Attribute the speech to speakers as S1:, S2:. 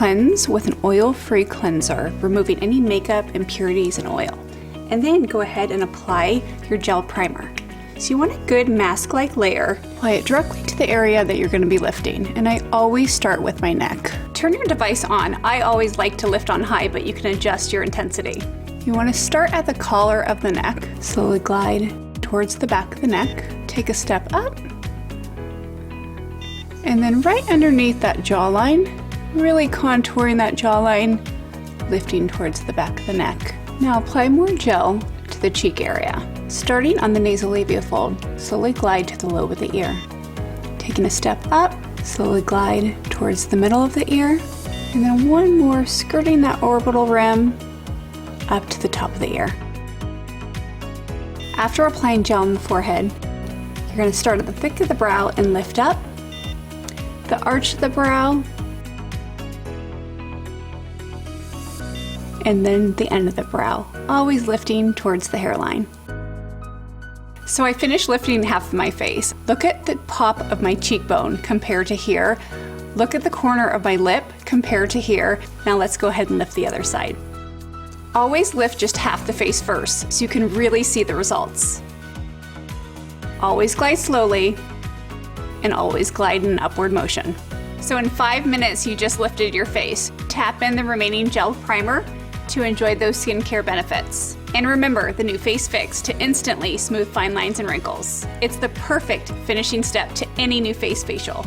S1: cleanse with an oil-free cleanser, removing any makeup, impurities, and oil. And then go ahead and apply your gel primer. So you want a good mask-like layer. Apply it directly to the area that you're going to be lifting, and I always start with my neck. Turn your device on. I always like to lift on high, but you can adjust your intensity. You want to start at the collar of the neck, slowly glide towards the back of the neck, take a step up, and then right underneath that jawline, really contouring that jawline, lifting towards the back of the neck. Now apply more gel to the cheek area. Starting on the nasolabial fold, slowly glide to the lobe of the ear. Taking a step up, slowly glide towards the middle of the ear, and then one more skirting that orbital rim up to the top of the ear. After applying gel on the forehead, you're going to start at the thick of the brow and lift up, the arch of the brow, and then the end of the brow, always lifting towards the hairline. So I finished lifting half of my face. Look at the pop of my cheekbone compared to here. Look at the corner of my lip compared to here. Now let's go ahead and lift the other side. Always lift just half the face first so you can really see the results. Always glide slowly and always glide in an upward motion. So in 5 minutes you just lifted your face. Tap in the remaining gel primer to enjoy those skincare benefits. And remember the NuFACE Fix to instantly smooth fine lines and wrinkles. It's the perfect finishing step to any NuFACE facial.